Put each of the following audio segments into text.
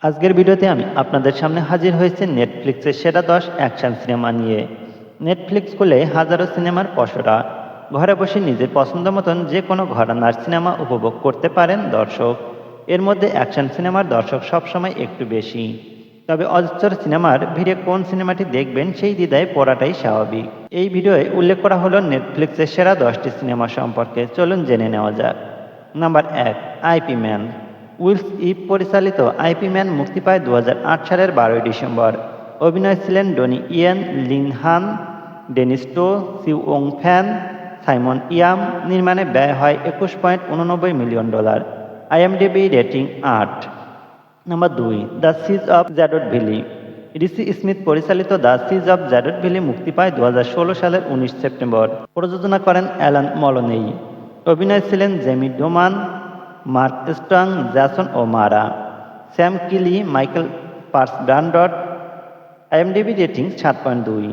আজকের ভিডিওতে আমি আপনাদের সামনে হাজির হয়েছে নেটফ্লিক্সের সেরা 10 অ্যাকশন সিনেমা নিয়ে। নেটফ্লিক্স খুলে হাজারো সিনেমার পসরা, ঘরে বসে নিজের পছন্দ মতন যে কোনো ঘরানার সিনেমা উপভোগ করতে পারেন দর্শক। এর মধ্যে অ্যাকশন সিনেমার দর্শক সবসময় একটু বেশি, তবে অজস্র সিনেমার ভিড়ে কোন সিনেমাটি দেখবেন সেই দ্বিধায় পড়াটাই স্বাভাবিক। এই ভিডিওয়ে উল্লেখ করা হলো নেটফ্লিক্সের সেরা 10টি সিনেমা সম্পর্কে। চলুন জেনে নেওয়া যাক। Number 1, Ip Man. Will Smith পরিচালিত আইপি ম্যান মুক্তি পায় 2008 সালের 12ই ডিসেম্বর। অভিনয় ছিলেন Donnie Yen, Lynn Hung, Dennis To, Siu Wong Fan, Simon Yam. নির্মাণে ব্যয় হয় $21.89 million. IMDb rating 8। Number 2, the Siege of Jadotville. Richie Smith পরিচালিত the Siege of Jadotville মুক্তি পায় 2016 সালের 19 সেপ্টেম্বর। প্রযোজনা করেন অ্যালান মলনেই। অভিনয় ছিলেন Jamie Dornan, Mark Strong, Jason O'Mara, Sam Keeley, Mikael Persbrandt. IMDb rating 7.2।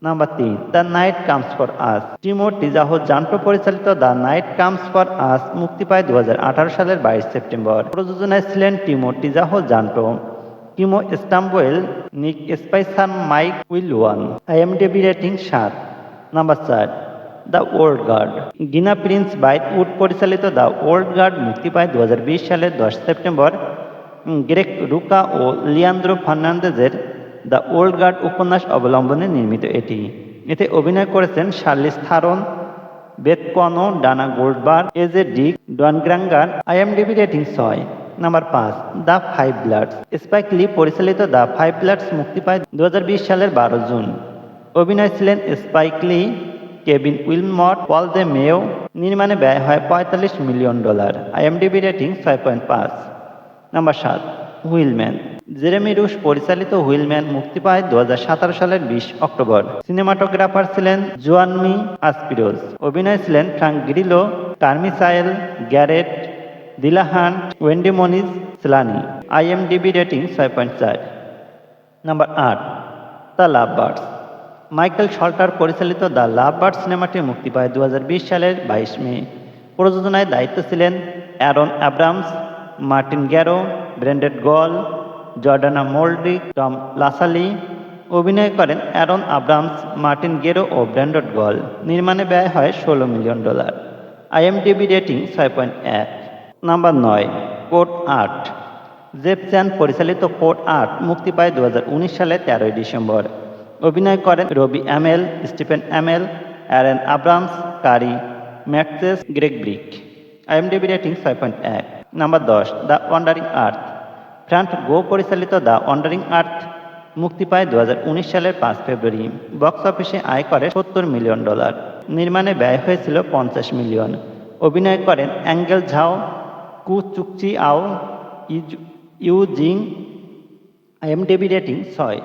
Number 3, the Night Comes for Us. Timo Tjahjanto পরিচালিত the Night Comes for Us মুক্তি পায় 2018 সালের 22 সেপ্টেম্বর। প্রযোজনায় ছিলেন Timo টিজাহো জান্টো, Kimo Stamboel, Nick Spicer, Mike Wiluan. IMDb rating 7। Number 4, the old guard. Gina Prince Bythewood পরিচালিত the old guard মুক্তি পায় 2020 সালের 10 সেপ্টেম্বর। গ্রেগ রুকা ও লিয়ান্দ্রো ফার্নান্দেজের দ্য ওল্ড গার্ড উপন্যাস অবলম্বনে নির্মিত এটি। এতে অভিনয় করেছেন শার্লিজ থারন, বেথ কনো, Dana Goldberg, AJ Dick, Don Granger. IMDb rating 6। Number 5, the five bloods. Spike Lee পরিচালিত দ্য ফাইভ ব্লাডস মুক্তি পায় 2020 সালের 12 জুন। অভিনয় ছিলেন Spike Lee, Kevin Willmott, Paul de Meo. নির্মাণে ব্যয় হয় $45 million. IMDb rating 6.5। Number 7, Wheelman. Jeremy Rush পরিচালিত হুইলম্যান মুক্তি পায় 2017 সালের 20 অক্টোবর। সিনেমাটোগ্রাফার ছিলেন জোয়ানমি আসপিরোজ। অভিনয় ছিলেন Frank Grillo, Carmichael, Garret Dillahunt, Wendy Moniz স্লানি। IMDb rating 6.4। Number 8, the love birds. Michael Showalter পরিচালিত দ্য লাভ বার্ড সিনেমাটি মুক্তি পায় 2020 সালের 22 মে। প্রযোজনায় দায়িত্ব ছিলেন Aaron Abrams, Martin Garrow, Brendan Gall, Jordana Mollick, Tom Lasalle. অভিনয় করেন অ্যারন অ্যাব্রামস, মার্টিন গেরো ও ব্রেন্ডন গল। নির্মাণে ব্যয় হয় $16 million. IMDb rating 6.1। Number 9, code 8। Jeff Chan পরিচালিত কোড 8 মুক্তি পায় 2019 সালের 13ই ডিসেম্বর। অভিনয় করেন Robbie Amell, Stephen Amell, Aaron Abrams, Kari ম্যাকচেস, Greg Bryk. IMDb rating 6.1। Number 10, the wandering earth. Frant Gwo পরিচালিত দ্য ওয়ান্ডারিং আর্থ মুক্তি পায় 2019 সালের 5 ফেব্রুয়ারি। বক্স অফিসে আয় করে $70 মিলিয়ন। নির্মাণে ব্যয় হয়েছিল $50 মিলিয়ন। অভিনয় করেন অ্যাঙ্গেল ঝাও, কু চুকচি আও, ইউ জিং। IMDb rating 6।